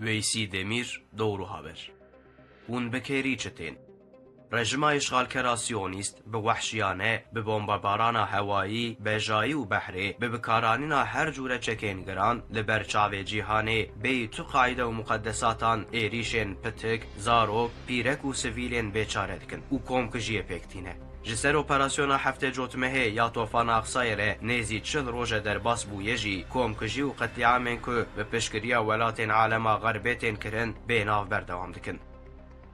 ویسی دمیر دورو هاور اون بکیری چتین رژما اشغالکرا سیونیست به وحشیانه به بمباربارانا هوایی به جایی و بحری به بکارانینا هر جوره چکینگران لبرچاو جیهانه به تو قاعده و مقدساتان ایریشن پتک زارو پیرک و سویلین بیچاره دکن و کمکجیه پکتینه جسر اپراسیونا هفته جوتمه یا طوفان اقصایره نیزی 40 روزه در باس بویجی کمکجی و قتلیعامن که به پشکریا ولاتین عالما غربیتین کرن بیناو بردوام دکن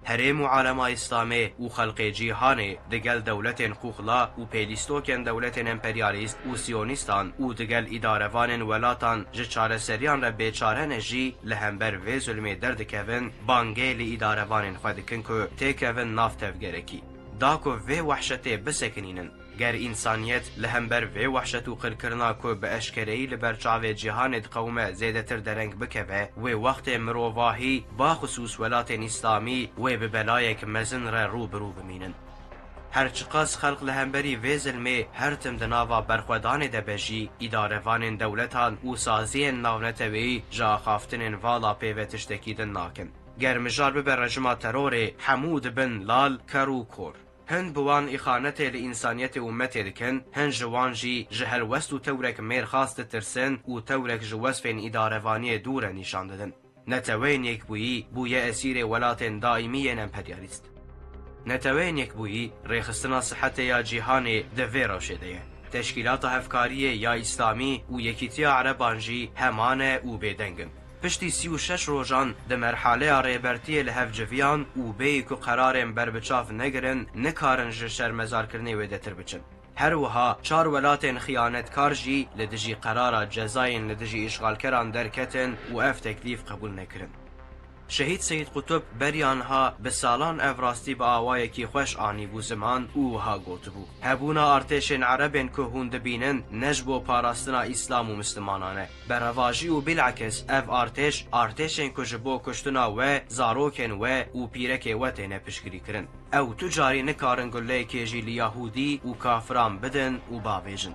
هرم و عالم اسلامی و خلق جیهانی دگل دولت خوخلا و پیلیستوکن دولت امپریالیست و سیونیستان و دگل اداروان ولاتان جچاره سریان را بیچاره نجی لهمبر و ظلمی درد کهون بانگه لی اداروان خودکن که تی کهون نافتف گرکی داکو و وحشته بسکنینن گر انسانیت لهمبر و وحشت و قرکرنا کو به اشکری لبرچاو جهان قومه زیده تر درنگ بکوه و وقت مروواهی با خصوص ولات اسلامی و به بلایک مزن را روبرو بمینن هر چقاس خلق لهمبری و ظلمه هر تم دناوا برخودان دبجی اداروان دولتان و سازی ناونتوی جا خافتن والا پیوتشتکیدن ناکن گر مجال به رژما ترور حمود بن لال کرو کور هن بوان اخانت لانسانیت امت دکن هن جوان جی جهل وست و تورک میر خواست ترسن و تورک جوسفین اداروانی دور نشان دادن نتوین یک بویی اسیر ولات دائمی امپریالیست نتوین یک بویی ریخستنا صحت یا جهان دوی راشده تشکیلات هفکاری یا اسلامی و یکیتی عربانجی همانه و بیدنگن پشتی 36 روزان ده مرحله ریبرتی لهفجویان و بیکو قرارم بربچاف نگرن نکارن جشر مزار کرنی و دتر بچن هر وها 4 ولات خیانتکار جی لدجی قرار جزاین لدجی اشغال کران درکتن و اف تکلیف قبول نکرن شهید سید قطب بریانها به سالان افراستی با آوای کی خوش آنی بو زمان او ها گوت بو هبونا ارتشن عربن که هند بینن نجبو پاراستنا اسلام و مسلمانانه برواجی و بالعکس اف ارتشن که جبو کشتنا و زاروکن و پیرک و تینه پشگری کرن او تجاری نکارن گله که جی لیهودی و کافران بدن و باویجن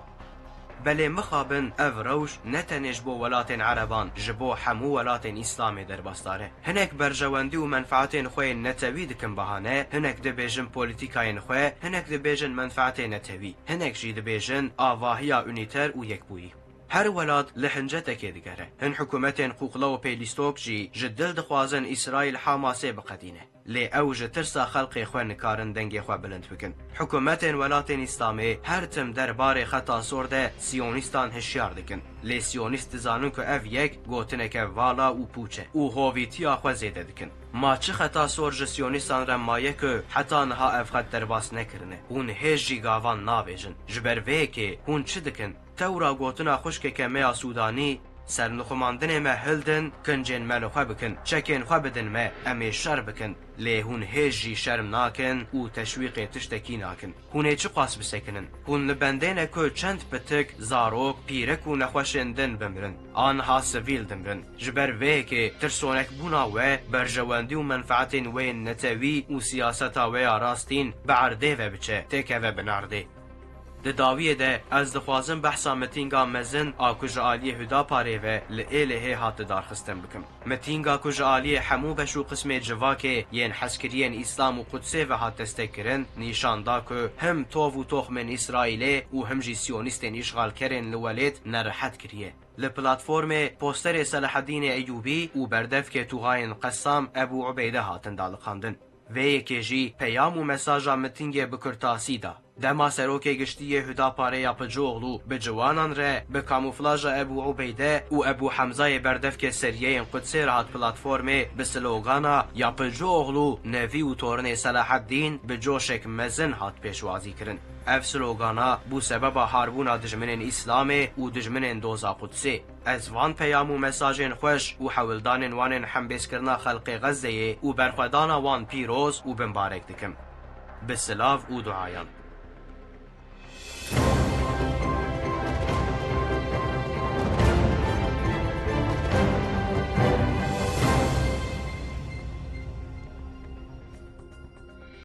بله مخابن اف روش نتنج بو ولات عربان جبو حمو ولات اسلام در باستاره هنک برجواندی و منفعت خوی نتوی دکن بهانه هنک دبیجن پولیتیکاین خوی هنک دبیجن منفعت نتوی هنک جی دبیجن آواهی اونیتر و یک بویی هر ولاد لحنجتك دگره هن حکومتین قوقلا و پیلیستوک جی جدل دخوازن اسرائیل حماسه بقدینه لی اوج ترسا خلق خواه نکارن دنگی خواه بلند بکن حکومتین ولاتین اسلامی هر تم دربار خطا سورده سیونیستان هشیار دکن لی سیونیست زانون که اف یک گوتنه که والا و پوچه او هویتیا خواه زیده دکن ما چه خطا سورج سیونیستان رمایه که حتی نها اف خط درباس نکرنه هون هیچ جی گاوان ناویجن جبر وی که هون چه دکن تورا گوتنا خوشک که میا سودانی سرنخماندن ما هلدن کنجن ملوخه بکن چکن خواه بدن ما امی شر بکن لی هون هیجی شرم ناکن و تشویق تشتکی ناکن هونه چه قاس بسکنن هون لبندین که چند پتک زاروک پیرک و نخوشندن بمرن آنها سویل دمرن جبر وی که ترسونک بونا و برجواندی و منفعتین و نتوی و سیاستا و راستین بعرده و بچه تکه و بنارده ده داویه ده از دخوازم بحثا متینگا مزن آکوژ آلی هدا پاره و لئله هات دارخستن بکم متینگا کوژ آلی حمو بشو قسم جواکه ین حسکرین اسلام و قدسه و هات دستکرن نیشان دا که هم توف و توخ من اسرائیل و هم جی سیونیستین اشغال کرن لولیت نرحت کریه لپلاتفورم پوستر صلاح الدین ایوبی و بردف که توغاین قسام ابو عبیده هاتن دالقاندن و یکی جی پیام و مساجا متینگ بکرتاسی دا دما سروک گشتی هدا پاره یا پجوغلو به جوانان ره به کاموفلاژ ابو عبیده و ابو حمزه بردف که سریه قدسی راحت پلاتفورم به سلوگانا یا پجوغلو نوی و تورن صلاح الدین به جوشک مزن هات پیشوازی کرن اف سلوگانا بو سبب هاربونا دجمنین اسلام و دجمنین دوزا قدسی از وان پیام و مساجین خوش و حولدان وان حمبیس کرنا خلق غزه و برخودانا وان پیروز و بمبارک دکم بسلاف و دعایان